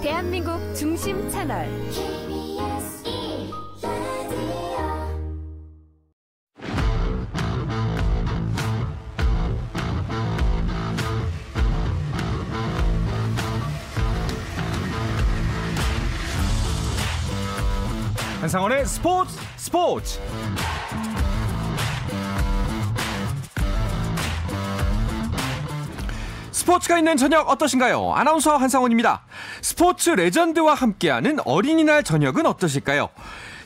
대한민국 중심 채널 한상원의 스포츠. 스포츠가 있는 저녁 어떠신가요? 아나운서 한상원입니다. 스포츠 레전드와 함께하는 어린이날 저녁은 어떠실까요?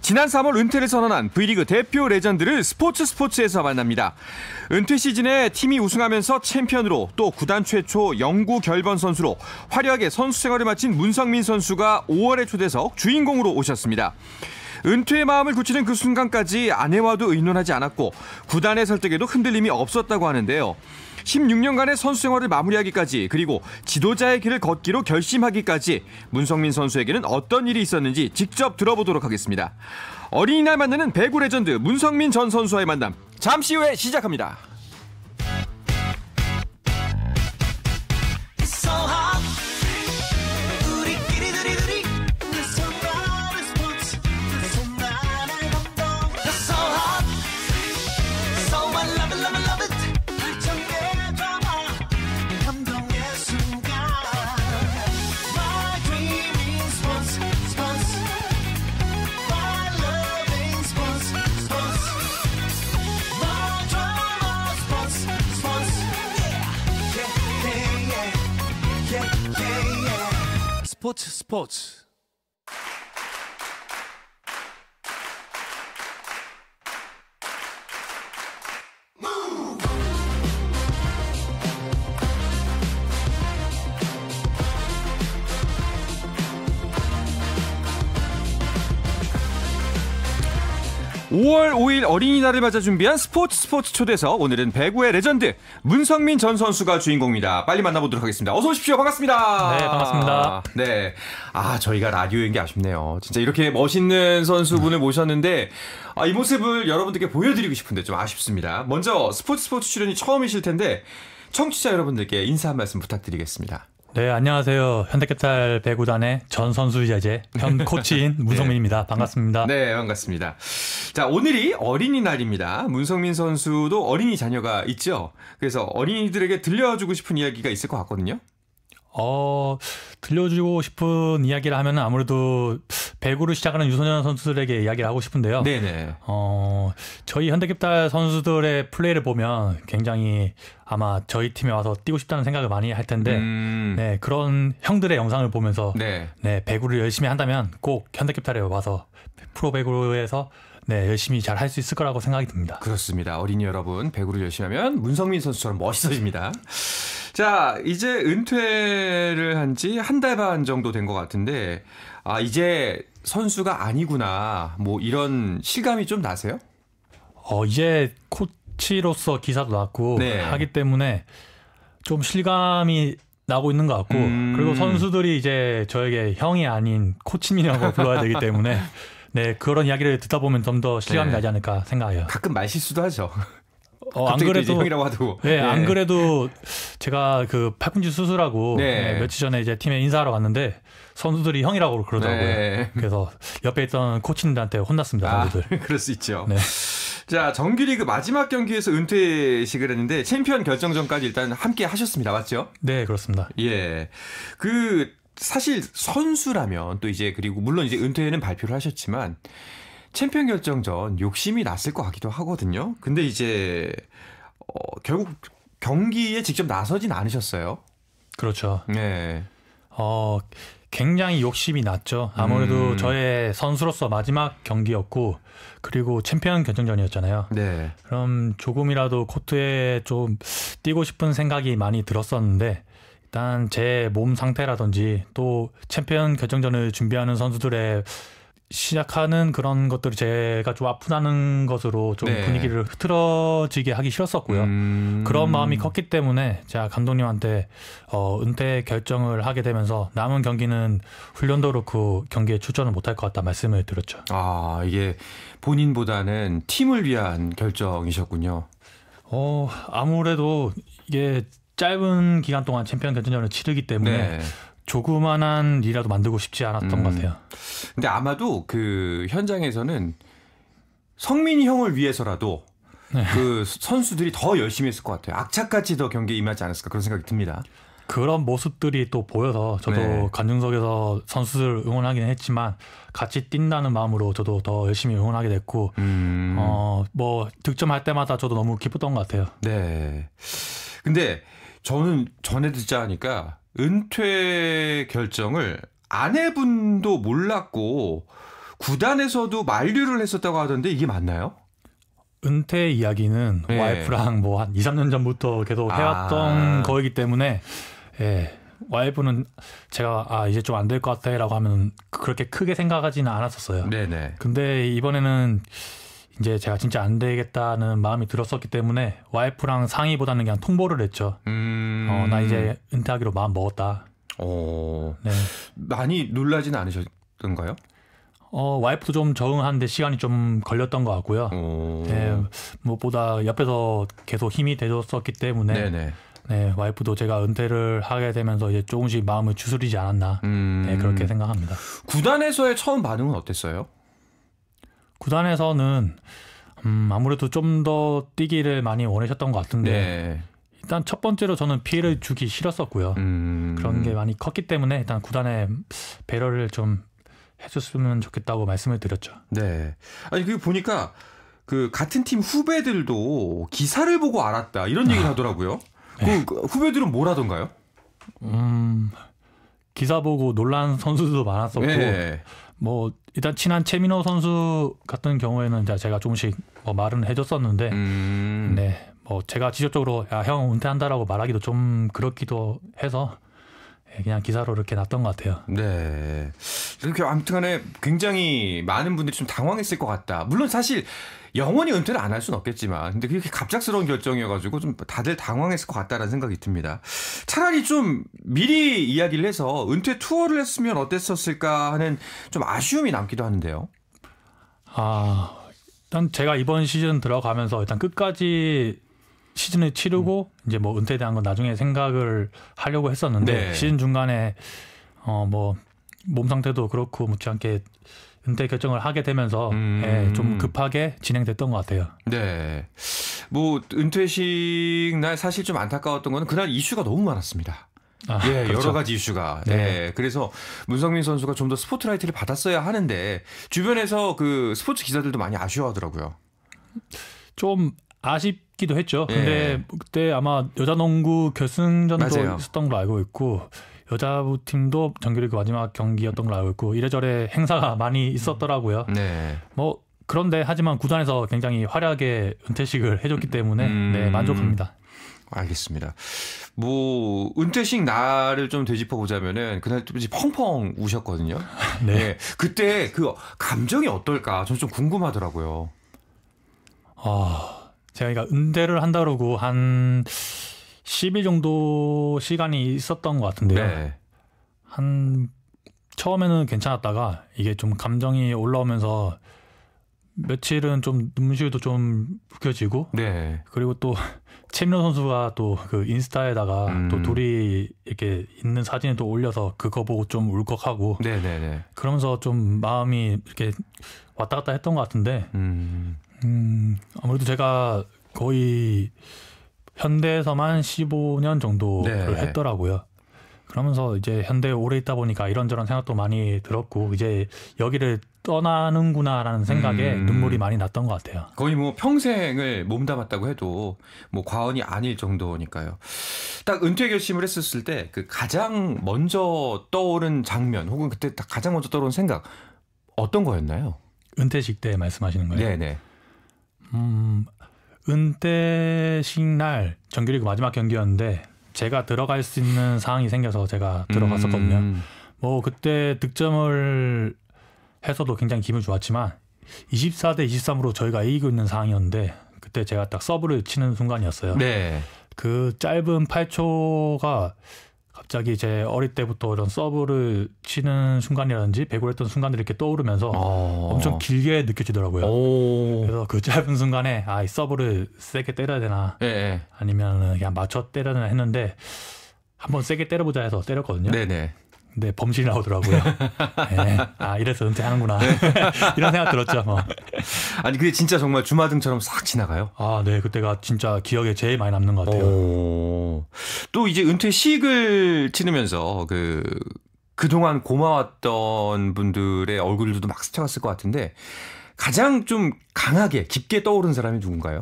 지난 3월 은퇴를 선언한 V리그 대표 레전드를 스포츠에서 만납니다. 은퇴 시즌에 팀이 우승하면서 챔피언으로 또 구단 최초 영구 결번 선수로 화려하게 선수 생활을 마친 문성민 선수가 5월의 초대석 주인공으로 오셨습니다. 은퇴의 마음을 굳히는 그 순간까지 아내와도 의논하지 않았고 구단의 설득에도 흔들림이 없었다고 하는데요. 16년간의 선수 생활을 마무리하기까지 그리고 지도자의 길을 걷기로 결심하기까지 문성민 선수에게는 어떤 일이 있었는지 직접 들어보도록 하겠습니다. 어린이날 만나는 배구 레전드 문성민 전 선수와의 만남 잠시 후에 시작합니다. 스포츠. 5월 5일 어린이날을 맞아 준비한 스포츠 초대석. 오늘은 배구의 레전드 문성민 전 선수가 주인공입니다. 빨리 만나보도록 하겠습니다. 어서 오십시오. 반갑습니다. 네, 반갑습니다. 네, 저희가 라디오인 게 아쉽네요. 진짜 이렇게 멋있는 선수분을 모셨는데 이 모습을 여러분들께 보여드리고 싶은데 좀 아쉽습니다. 먼저 스포츠 출연이 처음이실 텐데 청취자 여러분들께 인사 한 말씀 부탁드리겠습니다. 네, 안녕하세요. 현대캐피탈 배구단의 전 선수이자 이제 현 코치인 문성민입니다. 반갑습니다. 네, 반갑습니다. 자, 오늘이 어린이날입니다. 문성민 선수도 어린이 자녀가 있죠. 그래서 어린이들에게 들려주고 싶은 이야기가 있을 것 같거든요. 들려주고 싶은 이야기를 하면 아무래도 배구를 시작하는 유소년 선수들에게 이야기를 하고 싶은데요. 네네. 저희 현대캐피탈 선수들의 플레이를 보면 굉장히 아마 저희 팀에 와서 뛰고 싶다는 생각을 많이 할 텐데, 네, 그런 형들의 영상을 보면서 네, 배구를 열심히 한다면 꼭 현대캐피탈에 와서 프로 배구에서 네, 열심히 잘 할 수 있을 거라고 생각이 듭니다. 그렇습니다. 어린이 여러분, 배구를 열심히 하면 문성민 선수처럼 멋있어집니다. 자, 이제 은퇴를 한 지 한 달 반 정도 된 것 같은데, 이제 선수가 아니구나, 뭐 이런 실감이 좀 나세요? 이제 코치로서 기사도 났고 네. 하기 때문에 좀 실감이 나고 있는 것 같고, 그리고 선수들이 이제 저에게 형이 아닌 코치님이라고 불러야 되기 때문에 네, 그런 이야기를 듣다 보면 좀 더 실감이 나지 않을까 생각해요. 가끔 말실수도 하죠. 안 그래도 형이라고 하고. 네, 안 그래도 제가 그 팔꿈치 수술하고 며칠 전에 이제 팀에 인사하러 갔는데 선수들이 형이라고 그러더라고요. 네. 그래서 옆에 있던 코치님들한테 혼났습니다. 선수들. 그럴 수 있죠. 네. 자, 정규리그 마지막 경기에서 은퇴식을 했는데 챔피언 결정전까지 일단 함께 하셨습니다. 맞죠? 네, 그렇습니다. 예. 사실 선수라면 또 이제 그리고 물론 이제 은퇴는 발표를 하셨지만 챔피언 결정전 욕심이 났을 것 같기도 하거든요. 근데 이제 결국 경기에 직접 나서진 않으셨어요. 그렇죠. 네. 굉장히 욕심이 났죠. 아무래도 저의 선수로서 마지막 경기였고 그리고 챔피언 결정전이었잖아요. 네. 그럼 조금이라도 코트에 좀 뛰고 싶은 생각이 많이 들었었는데 일단 제 몸 상태라든지 또 챔피언 결정전을 준비하는 선수들의 시작하는 그런 것들이 제가 좀 아프다는 것으로 좀 분위기를 흐트러지게 하기 싫었었고요. 그런 마음이 컸기 때문에 제가 감독님한테 은퇴 결정을 하게 되면서 남은 경기는 훈련도 그렇고 경기에 출전을 못할 것 같다 말씀을 드렸죠. 이게 본인보다는 팀을 위한 결정이셨군요. 아무래도 이게 짧은 기간 동안 챔피언 결정전을 치르기 때문에 조그만한 일이라도 만들고 싶지 않았던 것 같아요. 근데 아마도 그 현장에서는 성민이 형을 위해서라도 네. 그 선수들이 더 열심히 했을 것 같아요. 악착같이 더 경기에 임하지 않았을까 그런 생각이 듭니다. 그런 모습들이 또 보여서 저도 네. 관중석에서 선수들 응원하기는 했지만 같이 뛴다는 마음으로 저도 더 열심히 응원하게 됐고 뭐 득점할 때마다 저도 너무 기뻤던 것 같아요. 네. 근데 저는 전에 듣자 하니까 은퇴 결정을 아내분도 몰랐고 구단에서도 만류를 했었다고 하던데 이게 맞나요? 은퇴 이야기는 네. 와이프랑 뭐 한 2, 3년 전부터 계속 해왔던 거이기 때문에 예, 와이프는 제가 이제 좀 안 될 것 같아라고 하면 그렇게 크게 생각하지는 않았었어요. 네네. 근데 이번에는 이제 제가 진짜 안 되겠다는 마음이 들었었기 때문에 와이프랑 상의보다는 그냥 통보를 했죠. 나 이제 은퇴하기로 마음 먹었다. 네. 많이 놀라지는 않으셨던가요? 와이프도 좀 적응하는데 시간이 좀 걸렸던 것 같고요. 네, 무엇보다 옆에서 계속 힘이 돼줬었기 때문에 네네. 네, 와이프도 제가 은퇴를 하게 되면서 이제 조금씩 마음을 추스리지 않았나 네, 그렇게 생각합니다. 구단에서의 처음 반응은 어땠어요? 구단에서는 아무래도 좀 더 뛰기를 많이 원하셨던 것 같은데 네. 일단 첫 번째로 저는 피해를 주기 싫었었고요. 그런 게 많이 컸기 때문에 일단 구단에 배려를 좀 해줬으면 좋겠다고 말씀을 드렸죠. 네. 아니 그 보니까 그 같은 팀 후배들도 기사를 보고 알았다 이런 얘기를 하더라고요. 네. 그 후배들은 뭘 하던가요? 기사 보고 놀란 선수도 많았었고 네. 뭐 일단 친한 최민호 선수 같은 경우에는 이제 제가 조금씩 말은 해줬었는데 네, 뭐 제가 직접적으로 야, 형 은퇴한다라고 말하기도 좀 그렇기도 해서 그냥 기사로 이렇게 놨던 것 같아요. 네. 이렇게 아무튼간에 굉장히 많은 분들이 좀 당황했을 것 같다. 물론 사실 영원히 은퇴를 안 할 수는 없겠지만, 근데 그렇게 갑작스러운 결정이어가지고 좀 다들 당황했을 것 같다라는 생각이 듭니다. 차라리 좀 미리 이야기를 해서 은퇴 투어를 했으면 어땠었을까 하는 좀 아쉬움이 남기도 하는데요. 일단 제가 이번 시즌 들어가면서 일단 끝까지 시즌을 치르고 이제 뭐 은퇴에 대한 건 나중에 생각을 하려고 했었는데 네. 시즌 중간에 뭐 몸 상태도 그렇고 못지않게 은퇴 결정을 하게 되면서 좀 급하게 진행됐던 것 같아요. 네. 뭐 은퇴식 날 사실 좀 안타까웠던 거는 그날 이슈가 너무 많았습니다. 예, 그렇죠. 여러 가지 이슈가. 네. 네. 그래서 문성민 선수가 좀 더 스포트라이트를 받았어야 하는데 주변에서 그 스포츠 기자들도 많이 아쉬워하더라고요. 좀 아쉽기도 했죠. 예. 근데 그때 아마 여자농구 결승전도 맞아요. 있었던 걸로 알고 있고 여자부 팀도 정규리그 마지막 경기였던 걸로 알고 있고 이래저래 행사가 많이 있었더라고요. 네. 뭐 그런데 하지만 구단에서 굉장히 화려하게 은퇴식을 해줬기 때문에 네, 만족합니다. 알겠습니다. 뭐 은퇴식 날을 좀 되짚어 보자면은 그날 좀 펑펑 우셨거든요. 네. 네. 그때 그 감정이 어떨까? 저는 좀 궁금하더라고요. 제가 은퇴를 한다 그러고 한 10일 정도 시간이 있었던 것 같은데요. 네. 처음에는 괜찮았다가 이게 좀 감정이 올라오면서 며칠은 좀 눈물도 좀 부겨지고 네. 그리고 또 최민호 선수가 또 그 인스타에다가 또 둘이 이렇게 있는 사진을 또 올려서 그거 보고 좀 울컥하고 네네네. 그러면서 좀 마음이 이렇게 왔다 갔다 했던 것 같은데 아무래도 제가 거의 현대에서만 15년 정도를 네. 했더라고요. 그러면서 이제 현대에 오래 있다 보니까 이런저런 생각도 많이 들었고 이제 여기를 떠나는구나라는 생각에 눈물이 많이 났던 것 같아요. 거의 뭐 평생을 몸담았다고 해도 뭐 과언이 아닐 정도니까요. 딱 은퇴 결심을 했었을 때 그 가장 먼저 떠오른 장면 혹은 그때 딱 가장 먼저 떠오른 생각 어떤 거였나요? 은퇴식 때 말씀하시는 거예요? 네네. 은퇴식 날 정규리그 마지막 경기였는데 제가 들어갈 수 있는 상황이 생겨서 제가 들어갔었거든요. 뭐 그때 득점을 해서도 굉장히 기분 좋았지만 24대 23으로 저희가 이기고 있는 상황이었는데 그때 제가 딱 서브를 치는 순간이었어요. 네. 그 짧은 8초가 갑자기 제 어릴 때부터 이런 서브를 치는 순간이라든지 배구를 했던 순간들이 이렇게 떠오르면서 엄청 길게 느껴지더라고요. 그래서 그 짧은 순간에 이 서브를 세게 때려야 되나 아니면 그냥 맞춰 때려야 되나 했는데 한번 세게 때려보자 해서 때렸거든요. 네네. 근데 범실이 나오더라고요. 네. 아, 이래서 은퇴하는구나. 이런 생각 들었죠. 뭐. 아니 그게 진짜 정말 주마등처럼 싹 지나가요. 아, 네. 그때가 진짜 기억에 제일 많이 남는 것 같아요. 또 이제 은퇴식을 치르면서 그동안 고마웠던 분들의 얼굴들도 막 스쳐갔을 것 같은데 가장 좀 강하게 깊게 떠오른 사람이 누군가요?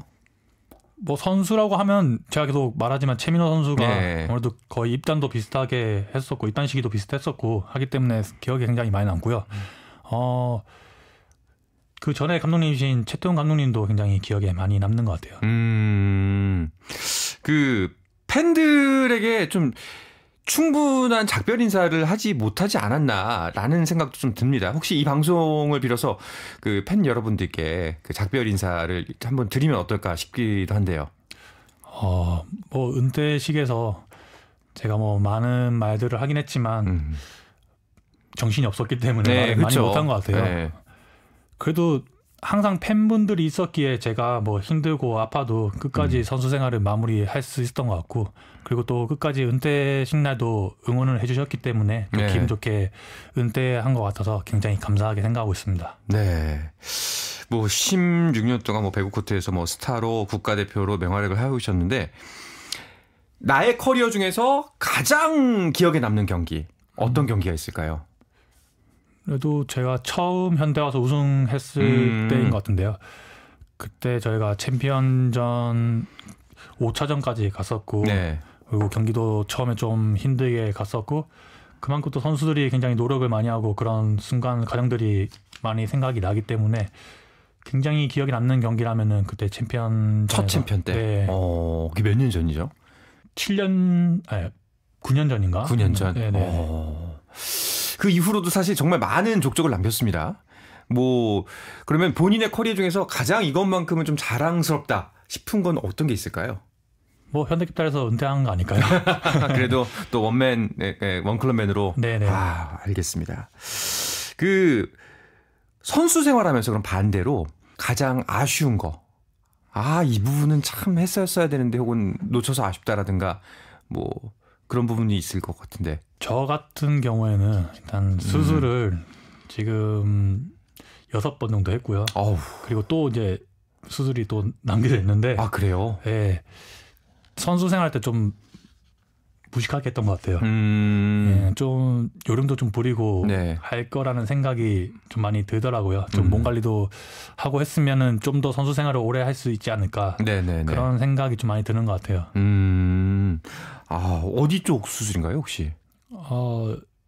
뭐 선수라고 하면 제가 계속 말하지만 최민호 선수가 네. 아무래도 거의 입단도 비슷하게 했었고 입단 시기도 비슷했었고 하기 때문에 기억에 굉장히 많이 남고요. 그 전에 감독님이신 최태훈 감독님도 굉장히 기억에 많이 남는 것 같아요. 그 팬들에게 좀 충분한 작별 인사를 하지 못하지 않았나라는 생각도 좀 듭니다. 혹시 이 방송을 빌어서 그 팬 여러분들께 그 작별 인사를 한번 드리면 어떨까 싶기도 한데요. 뭐 은퇴식에서 제가 뭐 많은 말들을 하긴 했지만 정신이 없었기 때문에 네, 말을 그렇죠. 많이 못한 것 같아요. 네. 그래도 항상 팬분들이 있었기에 제가 뭐 힘들고 아파도 끝까지 선수 생활을 마무리할 수 있었던 것 같고 그리고 또 끝까지 은퇴식 날도 응원을 해주셨기 때문에 또 네. 기분 좋게 은퇴한 것 같아서 굉장히 감사하게 생각하고 있습니다. 네. 뭐 16년 동안 뭐 배구 코트에서 뭐 스타로 국가대표로 맹활약을 하고 계셨는데 나의 커리어 중에서 가장 기억에 남는 경기 어떤 경기가 있을까요? 그래도 제가 처음 현대 와서 우승했을 때인 것 같은데요. 그때 저희가 챔피언전 5차전까지 갔었고 네. 그리고 경기도 처음에 좀 힘들게 갔었고 그만큼 또 선수들이 굉장히 노력을 많이 하고 그런 순간 과정들이 많이 생각이 나기 때문에 굉장히 기억에 남는 경기라면은 그때 챔피언 첫 챔피언 때. 네. 그게 몇 년 전이죠? 9년 전인가? 9년 전. 네네. 그 이후로도 사실 정말 많은 족적을 남겼습니다. 뭐 그러면 본인의 커리어 중에서 가장 이것만큼은 좀 자랑스럽다 싶은 건 어떤 게 있을까요? 뭐 현대캐피탈에서 은퇴한 거 아닐까요? 그래도 또 원클럽맨으로. 네네. 아, 알겠습니다. 그 선수 생활하면서 그럼 반대로 가장 아쉬운 거. 아, 이 부분은 참 했었어야 되는데 혹은 놓쳐서 아쉽다라든가 뭐 그런 부분이 있을 것 같은데. 저 같은 경우에는 일단 수술을 지금 6번 정도 했고요. 어우. 그리고 또 이제 수술이 또 남게 됐는데. 아, 그래요? 예. 선수 생활 때 좀 무식하게 했던 것 같아요. 예, 좀 요령도 좀 부리고 네. 할 거라는 생각이 좀 많이 들더라고요. 좀 몸 관리도 하고 했으면은 좀 더 선수 생활을 오래 할 수 있지 않을까. 네네네. 그런 생각이 좀 많이 드는 것 같아요. 아, 어디 쪽 수술인가요, 혹시?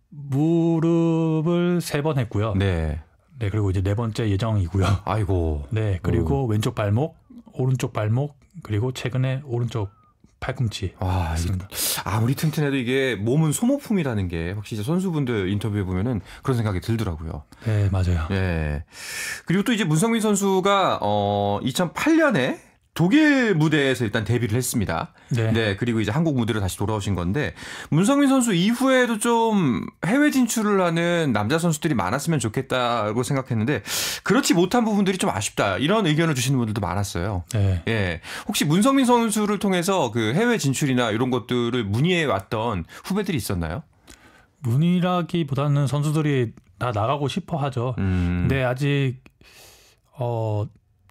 무릎을 3번 했고요. 네. 네, 그리고 이제 4번째 예정이고요. 아이고. 네, 그리고 왼쪽 발목, 오른쪽 발목, 그리고 최근에 오른쪽 팔꿈치. 와, 있습니다. 아무리 튼튼해도 이게 몸은 소모품이라는 게 확실히 선수분들 인터뷰에 보면은 그런 생각이 들더라고요. 네, 맞아요. 네. 그리고 또 이제 문성민 선수가 2008년에 독일 무대에서 일단 데뷔를 했습니다. 네. 네. 그리고 이제 한국 무대로 다시 돌아오신 건데 문성민 선수 이후에도 좀 해외 진출을 하는 남자 선수들이 많았으면 좋겠다고 생각했는데 그렇지 못한 부분들이 좀 아쉽다. 이런 의견을 주시는 분들도 많았어요. 네. 예. 혹시 문성민 선수를 통해서 그 해외 진출이나 이런 것들을 문의해 왔던 후배들이 있었나요? 문의라기보다는 선수들이 다 나가고 싶어 하죠. 근데 아직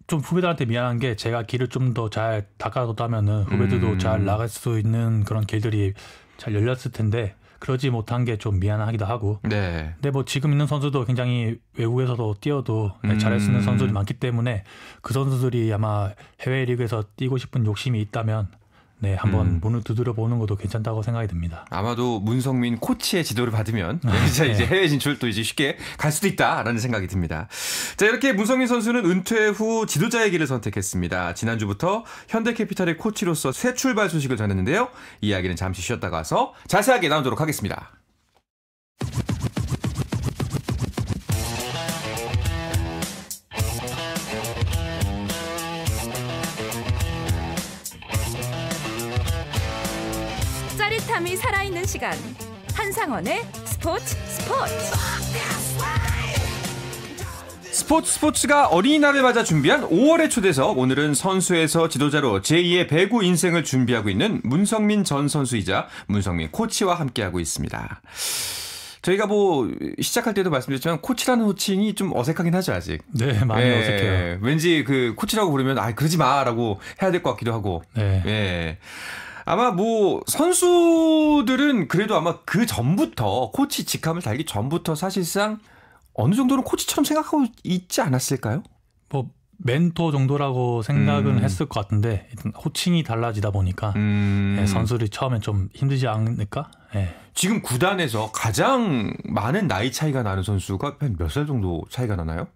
좀 후배들한테 미안한 게 제가 길을 좀 더 잘 닦아뒀다면은 후배들도 잘 나갈 수 있는 그런 길들이 잘 열렸을 텐데 그러지 못한 게 좀 미안하기도 하고. 네. 근데 뭐 지금 있는 선수도 굉장히 외국에서도 뛰어도 잘할 수 있는 선수들이 많기 때문에 그 선수들이 아마 해외 리그에서 뛰고 싶은 욕심이 있다면 네, 한번 문을 두드려 보는 것도 괜찮다고 생각이 듭니다. 아마도 문성민 코치의 지도를 받으면 네. 이제 해외 진출도 이제 쉽게 갈 수도 있다라는 생각이 듭니다. 자, 이렇게 문성민 선수는 은퇴 후 지도자의 길을 선택했습니다. 지난주부터 현대캐피탈의 코치로서 새 출발 소식을 전했는데요. 이야기는 잠시 쉬었다 가서 자세하게 나누도록 하겠습니다. 짜릿함이 살아있는 시간 한상원의 스포츠 스포츠가 어린이날을 맞아 준비한 5월의 초대석. 오늘은 선수에서 지도자로 제2의 배구 인생을 준비하고 있는 문성민 전 선수이자 문성민 코치와 함께하고 있습니다. 저희가 뭐 시작할 때도 말씀드렸지만 코치라는 호칭이 좀 어색하긴 하죠 아직. 네, 많이 예, 어색해요. 왠지 그 코치라고 부르면 그러지 마라고 해야 될 것 같기도 하고. 네. 예. 아마 뭐 선수들은 그래도 아마 그 전부터 코치 직함을 달기 전부터 사실상 어느 정도는 코치처럼 생각하고 있지 않았을까요? 뭐 멘토 정도라고 생각은 했을 것 같은데 일단 호칭이 달라지다 보니까 예, 선수들이 처음엔 좀 힘들지 않을까? 예. 지금 구단에서 가장 많은 나이 차이가 나는 선수가 한 몇 살 정도 차이가 나나요?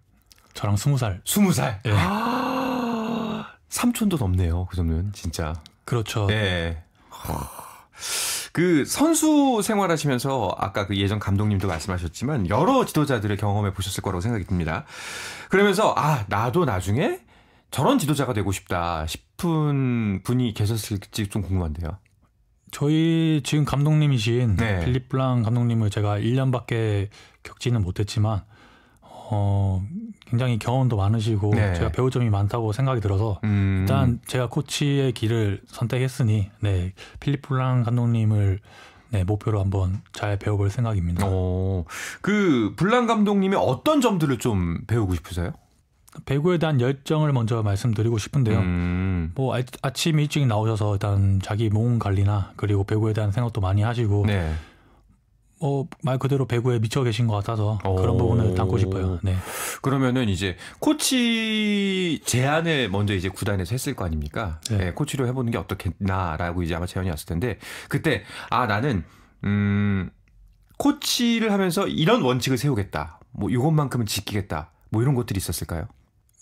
저랑 20살. 20살. 예. 삼촌도 넘네요. 그 정도는 진짜. 그렇죠. 네. 그 선수 생활하시면서 아까 그 예전 감독님도 말씀하셨지만 여러 지도자들을 경험해 보셨을 거라고 생각이 듭니다. 그러면서 나도 나중에 저런 지도자가 되고 싶다 싶은 분이 계셨을지 좀 궁금한데요. 저희 지금 감독님이신 네. 필립 블랑 감독님을 제가 1년밖에 겪지는 못했지만 굉장히 경험도 많으시고 네. 제가 배울 점이 많다고 생각이 들어서 일단 제가 코치의 길을 선택했으니 필립 블랑 감독님을 목표로 한번 잘 배워볼 생각입니다. 그 블랑 감독님의 어떤 점들을 좀 배우고 싶으세요? 배구에 대한 열정을 먼저 말씀드리고 싶은데요. 뭐 아침 일찍 나오셔서 일단 자기 몸 관리나 그리고 배구에 대한 생각도 많이 하시고 네. 말 그대로 배구에 미쳐 계신 것 같아서 그런 부분을 담고 싶어요. 네. 그러면은 이제 코치 제안을 먼저 이제 구단에서 했을 거 아닙니까? 네. 네, 코치로 해보는 게 어떻겠나라고 이제 아마 제안이 왔을 텐데 그때 나는 코치를 하면서 이런 원칙을 세우겠다. 뭐 이것만큼은 지키겠다. 뭐 이런 것들이 있었을까요?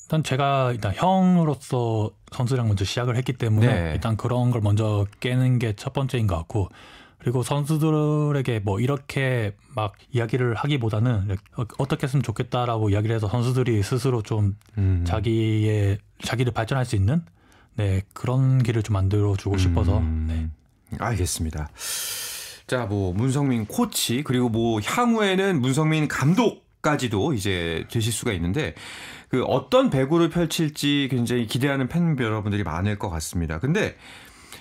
일단 제가 형으로서 선수랑 먼저 시작을 했기 때문에 네. 일단 그런 걸 먼저 깨는 게 첫 번째인 것 같고 그리고 선수들에게 뭐 이렇게 막 이야기를 하기보다는 어떻게 했으면 좋겠다라고 이야기를 해서 선수들이 스스로 좀 자기를 발전할 수 있는 그런 길을 좀 만들어 주고 싶어서. 네. 알겠습니다. 자, 뭐 문성민 코치 그리고 뭐 향후에는 문성민 감독까지도 이제 되실 수가 있는데 그 어떤 배구를 펼칠지 굉장히 기대하는 팬 여러분들이 많을 것 같습니다. 근데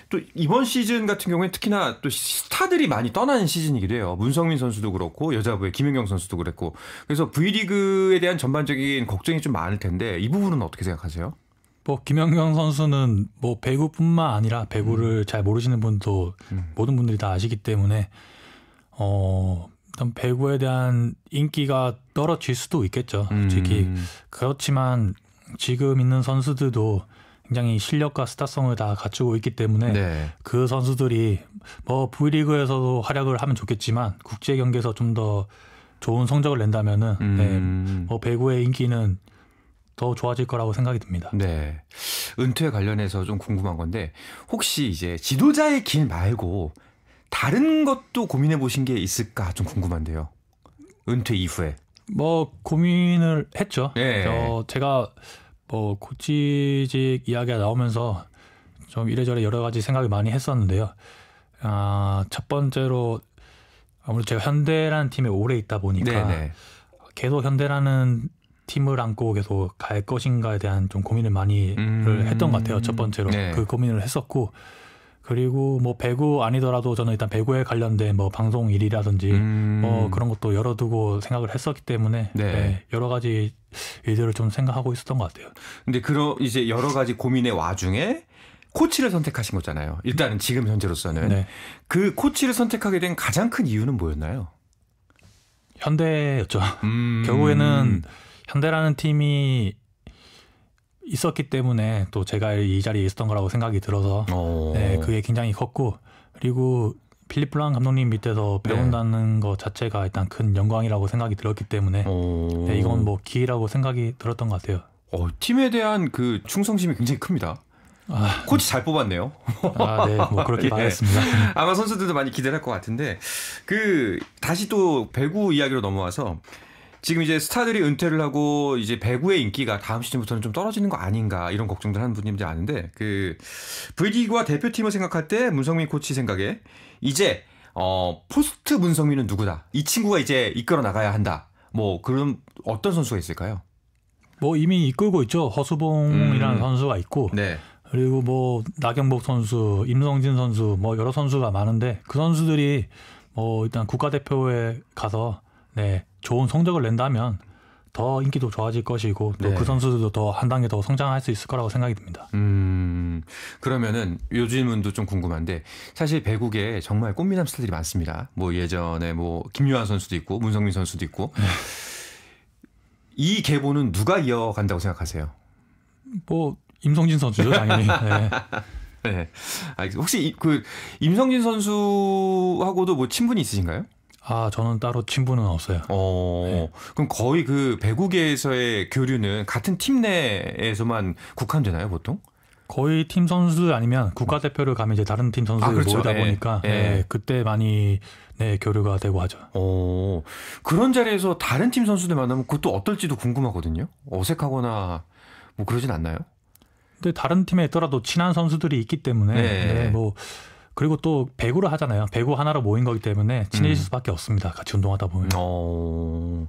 또 이번 시즌 같은 경우에 특히나 또 스타들이 많이 떠나는 시즌이기도 해요. 문성민 선수도 그렇고 여자부의 김연경 선수도 그랬고 그래서 V리그에 대한 전반적인 걱정이 좀 많을 텐데 이 부분은 어떻게 생각하세요? 뭐 김연경 선수는 뭐 배구뿐만 아니라 배구를 잘 모르시는 분도 모든 분들이 다 아시기 때문에 일단 배구에 대한 인기가 떨어질 수도 있겠죠. 솔직히 그렇지만 지금 있는 선수들도 굉장히 실력과 스타성을 다 갖추고 있기 때문에 그 선수들이 뭐 V리그에서도 활약을 하면 좋겠지만 국제 경기에서 좀 더 좋은 성적을 낸다면은 뭐 배구의 인기는 더 좋아질 거라고 생각이 듭니다. 네. 은퇴 관련해서 좀 궁금한 건데 혹시 이제 지도자의 길 말고 다른 것도 고민해 보신 게 있을까 좀 궁금한데요. 은퇴 이후에. 뭐 고민을 했죠. 네. 제가 뭐 코치직 이야기가 나오면서 좀 이래저래 여러 가지 생각을 많이 했었는데요. 첫 번째로 아무래도 제가 현대라는 팀에 오래 있다 보니까 계속 현대라는 팀을 안고 계속 갈 것인가에 대한 좀 고민을 많이 했던 것 같아요. 첫 번째로 그 고민을 했었고 그리고 뭐 배구 아니더라도 저는 일단 배구에 관련된 뭐 방송 일이라든지 뭐 그런 것도 열어두고 생각을 했었기 때문에 여러 가지 일들을 좀 생각하고 있었던 것 같아요. 근데 이제 여러 가지 고민의 와중에 코치를 선택하신 거잖아요. 일단은 지금 현재로서는 그 코치를 선택하게 된 가장 큰 이유는 뭐였나요? 현대였죠. 결국에는 현대라는 팀이 있었기 때문에 또 제가 이 자리에 있었던 거라고 생각이 들어서 그게 굉장히 컸고 그리고 필립 블랑 감독님 밑에서 배운다는 것 자체가 일단 큰 영광이라고 생각이 들었기 때문에 이건 뭐 기회라고 생각이 들었던 것 같아요. 팀에 대한 그 충성심이 굉장히 큽니다. 코치 잘 뽑았네요. 네, 뭐 그렇게 봐야겠습니다. 아마 선수들도 많이 기대를 할 것 같은데 다시 또 배구 이야기로 넘어와서 지금 이제 스타들이 은퇴를 하고 이제 배구의 인기가 다음 시즌부터는 좀 떨어지는 거 아닌가 이런 걱정들 하는 분들이 많은데 그 V리그와 대표팀을 생각할 때 문성민 코치 생각에 이제 포스트 문성민은 누구다. 이 친구가 이제 이끌어 나가야 한다. 뭐 그런 어떤 선수가 있을까요? 뭐 이미 이끌고 있죠. 허수봉이라는 선수가 있고 그리고 뭐 나경복 선수, 임성진 선수 뭐 여러 선수가 많은데 그 선수들이 뭐 일단 국가대표에 가서 네, 좋은 성적을 낸다면 더 인기도 좋아질 것이고 또 네. 그 선수들도 더 한 단계 더 성장할 수 있을 거라고 생각이 듭니다. 그러면은 요 질문도 좀 궁금한데 사실 배구계에 정말 꽃미남 스타들이 많습니다. 뭐 예전에 뭐 김유한 선수도 있고 문성민 선수도 있고 이 계보는 누가 이어간다고 생각하세요? 뭐 임성진 선수죠 당연히. 네. 네. 혹시 그 임성진 선수하고도 뭐 친분이 있으신가요? 아 저는 따로 친분은 없어요. 네. 그럼 거의 그 배구계에서의 교류는 같은 팀 내에서만 국한되나요, 보통? 거의 팀 선수들 아니면 국가대표를 가면 이제 다른 팀 선수들이 그렇죠. 모이다 예. 보니까 예. 네, 그때 많이 네, 교류가 되고 하죠. 그런 자리에서 다른 팀 선수들 만나면 그것도 어떨지도 궁금하거든요. 어색하거나 뭐 그러진 않나요? 근데 다른 팀에 있더라도 친한 선수들이 있기 때문에 네. 네, 뭐 그리고 또 배구를 하잖아요. 배구 하나로 모인 거기 때문에 친해질 수밖에 없습니다. 같이 운동하다 보면.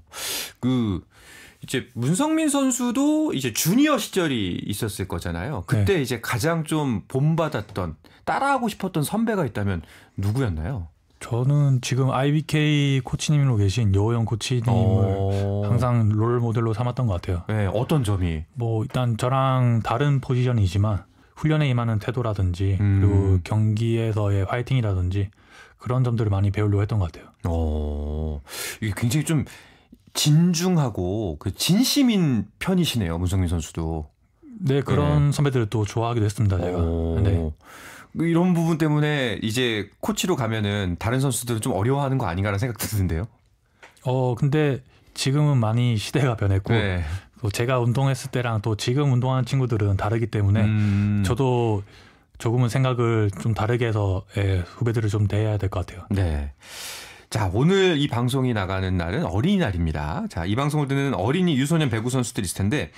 이제 문성민 선수도 이제 주니어 시절이 있었을 거잖아요. 그때 이제 가장 좀 본받았던 따라하고 싶었던 선배가 있다면 누구였나요? 저는 지금 IBK 코치님으로 계신 여호영 코치님을 항상 롤 모델로 삼았던 것 같아요. 네, 어떤 점이? 뭐 일단 저랑 다른 포지션이지만 훈련에 임하는 태도라든지 그리고 경기에서의 화이팅이라든지 그런 점들을 많이 배우려고 했던 것 같아요. 이게 굉장히 좀 진중하고 그 진심인 편이시네요, 문성민 선수도. 네, 그런 선배들을 또 좋아하기도 했습니다, 제가. 네. 이런 부분 때문에 이제 코치로 가면은 다른 선수들은 좀 어려워하는 거 아닌가라는 생각도 드는데요. 근데 지금은 많이 시대가 변했고 네. 또 제가 운동했을 때랑 또 지금 운동하는 친구들은 다르기 때문에 저도 조금은 생각을 좀 다르게 해서 후배들을 좀 대해야 될 것 같아요. 네. 자, 오늘 이 방송이 나가는 날은 어린이날입니다. 자, 이 방송을 듣는 어린이 유소년 배구 선수들이 있을 텐데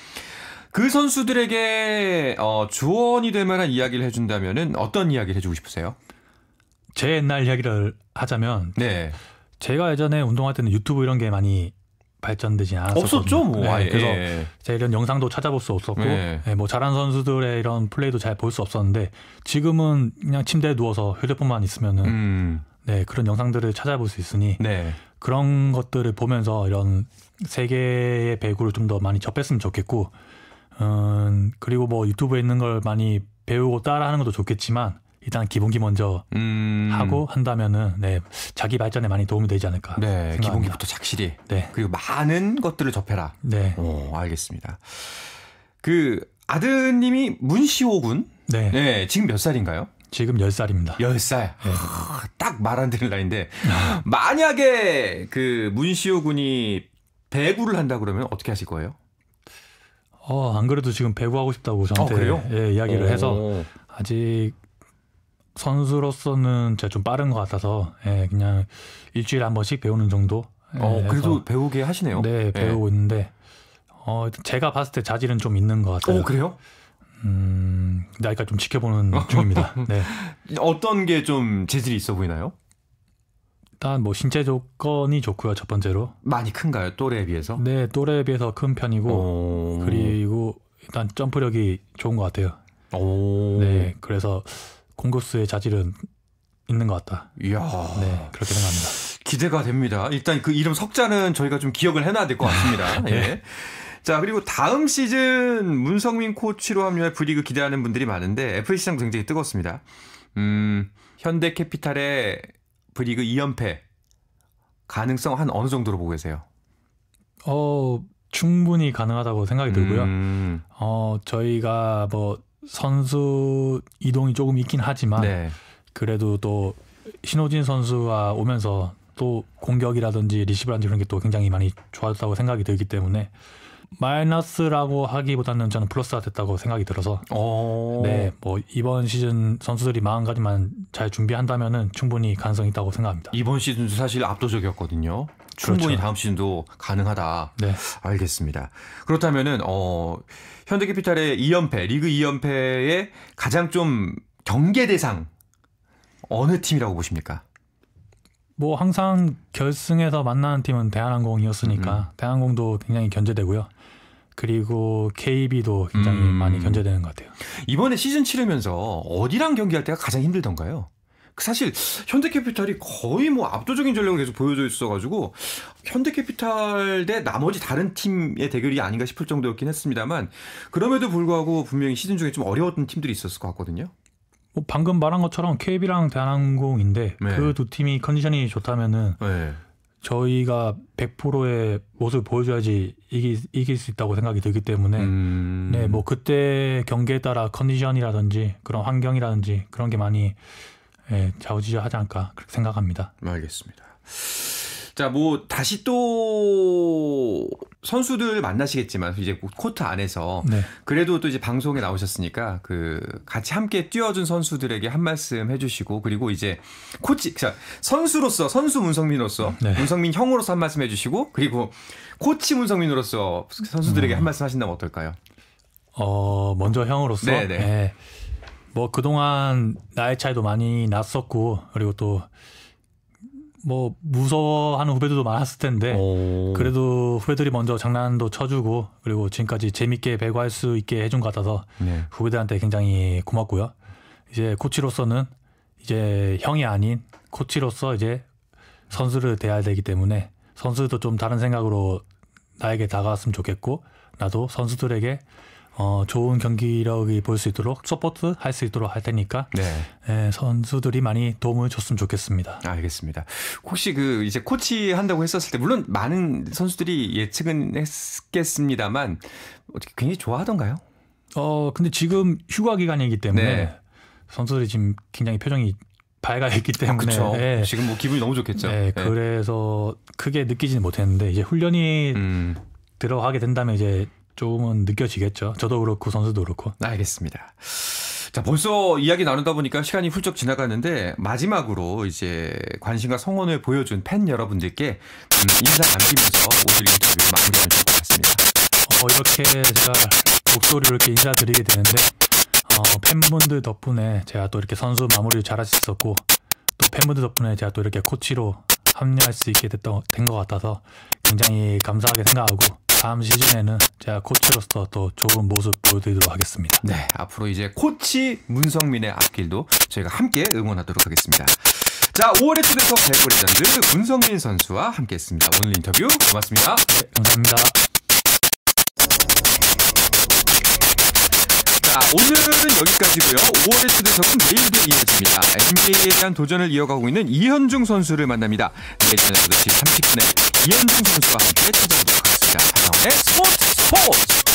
그 선수들에게 조언이 될 만한 이야기를 해준다면은 어떤 이야기를 해주고 싶으세요? 제 옛날 이야기를 하자면 네. 제가 예전에 운동할 때는 유튜브 이런 게 많이 발전되지 않았었거든요. 없었죠, 뭐. 네, 그래서 제가 이런 영상도 찾아볼 수 없었고 뭐 잘하는 선수들의 이런 플레이도 잘 볼 수 없었는데 지금은 그냥 침대에 누워서 휴대폰만 있으면은 네, 그런 영상들을 찾아볼 수 있으니 그런 것들을 보면서 이런 세계의 배구를 좀 더 많이 접했으면 좋겠고 그리고 뭐 유튜브에 있는 걸 많이 배우고 따라하는 것도 좋겠지만 일단 기본기 먼저 하고 한다면은 자기 발전에 많이 도움이 되지 않을까. 네, 생각합니다. 기본기부터 착실히. 네. 그리고 많은 것들을 접해라. 네. 알겠습니다. 그 아드님이 문시호 군. 네. 지금 몇 살인가요? 지금 10살입니다. 10살. 딱 말 안 되는 나이인데 만약에 그 문시호 군이 배구를 한다 그러면 어떻게 하실 거예요? 안 그래도 지금 배구하고 싶다고 저한테 이야기를 해서 아직 선수로서는 제가 좀 빠른 것 같아서 그냥 일주일에 한 번씩 배우는 정도. 그래도 배우게 하시네요. 네, 배우고 있는데 제가 봤을 때 자질은 좀 있는 것 같아요. 그래요? 나이까지 좀 지켜보는 중입니다. 네. 어떤 게 좀 재질이 있어 보이나요? 일단 뭐 신체 조건이 좋고요. 첫 번째로. 많이 큰가요? 또래에 비해서? 네, 또래에 비해서 큰 편이고 그리고 일단 점프력이 좋은 것 같아요. 네, 그래서 공격수의 자질은 있는 것 같다. 이야. 네, 그렇게 생각합니다. 기대가 됩니다. 일단 그 이름 석자는 저희가 좀 기억을 해놔야 될 것 같습니다. 예. 자, 그리고 다음 시즌 문성민 코치로 합류할 V리그 기대하는 분들이 많은데 FA 시장 굉장히 뜨겁습니다. 현대캐피탈의 V리그 2연패 가능성 한 어느 정도로 보고 계세요? 충분히 가능하다고 생각이 들고요. 저희가 뭐 선수 이동이 조금 있긴 하지만 그래도 또 신호진 선수가 오면서 또 공격이라든지 리시브라든지 그런 게 또 굉장히 많이 좋아졌다고 생각이 들기 때문에 마이너스라고 하기보다는 저는 플러스가 됐다고 생각이 들어서 네, 뭐 이번 시즌 선수들이 마음가짐만 잘 준비한다면은 충분히 가능성이 있다고 생각합니다. 이번 시즌도 사실 압도적이었거든요. 충분히 그렇죠. 다음 시즌도 가능하다. 네. 알겠습니다. 그렇다면은 현대캐피탈의 2연패, 리그 2연패의 가장 좀 경계 대상 어느 팀이라고 보십니까? 뭐 항상 결승에서 만나는 팀은 대한항공이었으니까 대한항공도 굉장히 견제되고요. 그리고 KB도 굉장히 많이 견제되는 것 같아요. 이번에 시즌 치르면서 어디랑 경기할 때가 가장 힘들던가요? 사실 현대캐피탈이 거의 뭐 압도적인 전력을 계속 보여줘 있어가지고 현대캐피탈 대 나머지 다른 팀의 대결이 아닌가 싶을 정도였긴 했습니다만 그럼에도 불구하고 분명히 시즌 중에 좀 어려웠던 팀들이 있었을 것 같거든요. 뭐 방금 말한 것처럼 KB랑 대한항공인데 네. 그 두 팀이 컨디션이 좋다면은 네. 저희가 100%의 모습을 보여줘야지 이길 수 있다고 생각이 들기 때문에 네, 뭐 그때 경기에 따라 컨디션이라든지 그런 환경이라든지 그런 게 많이 좌우지우하지 않을까 그렇게 생각합니다. 알겠습니다. 자, 뭐 다시 또 선수들 만나시겠지만 이제 코트 안에서 네. 그래도 또 이제 방송에 나오셨으니까 그 같이 함께 뛰어준 선수들에게 한 말씀 해주시고 그리고 이제 코치 선수로서 선수 문성민으로서 네. 문성민 형으로서 한 말씀 해주시고 그리고 코치 문성민으로서 선수들에게 한 말씀 하신다면 어떨까요? 먼저 형으로서 네네. 네. 뭐 그동안 나이 차이도 많이 났었고 그리고 또 뭐 무서워하는 후배들도 많았을 텐데 그래도 후배들이 먼저 장난도 쳐주고 그리고 지금까지 재밌게 배구할 수 있게 해준 것 같아서 네. 후배들한테 굉장히 고맙고요. 이제 코치로서는 이제 형이 아닌 코치로서 이제 선수를 대해야 되기 때문에 선수들도 좀 다른 생각으로 나에게 다가왔으면 좋겠고 나도 선수들에게 좋은 경기력이 보일 수 있도록 서포트 할 수 있도록 할 테니까 네. 선수들이 많이 도움을 줬으면 좋겠습니다. 알겠습니다. 혹시 그 이제 코치 한다고 했었을 때 물론 많은 선수들이 예측은 했겠습니다만 어떻게 굉장히 좋아하던가요? 근데 지금 휴가 기간이기 때문에 네. 선수들이 지금 굉장히 표정이 밝아 있기 때문에 그렇죠. 네. 지금 뭐 기분이 너무 좋겠죠. 네, 네. 그래서 크게 느끼지는 못했는데 이제 훈련이 들어가게 된다면 이제 조금은 느껴지겠죠. 저도 그렇고 선수도 그렇고. 알겠습니다. 자, 벌써 이야기 나누다 보니까 시간이 훌쩍 지나가는데 마지막으로 이제 관심과 성원을 보여준 팬 여러분들께 인사 남기면서 오늘 인터뷰를 마무리하면 좋을 것 같습니다. 이렇게 제가 목소리로 이렇게 인사드리게 되는데 팬분들 덕분에 제가 또 이렇게 선수 마무리를 잘할 수 있었고 또 팬분들 덕분에 제가 또 이렇게 코치로 합류할 수 있게 된 것 같아서 굉장히 감사하게 생각하고 다음 시즌에는 제가 코치로서 또 좋은 모습 보여드리도록 하겠습니다. 네, 앞으로 이제 코치 문성민의 앞길도 저희가 함께 응원하도록 하겠습니다. 자, 5월의 초대석 배구 레전드 문성민 선수와 함께했습니다. 오늘 인터뷰 고맙습니다. 네, 감사합니다. 자, 오늘은 여기까지고요. 5월의 초대석은 내일도 이어집니다. NBA에 대한 도전을 이어가고 있는 이현중 선수를 만납니다. 내일 저녁 8시 30분에 이현중 선수와 함께 찾아보도록 하겠습니다. 한상원의 스포츠!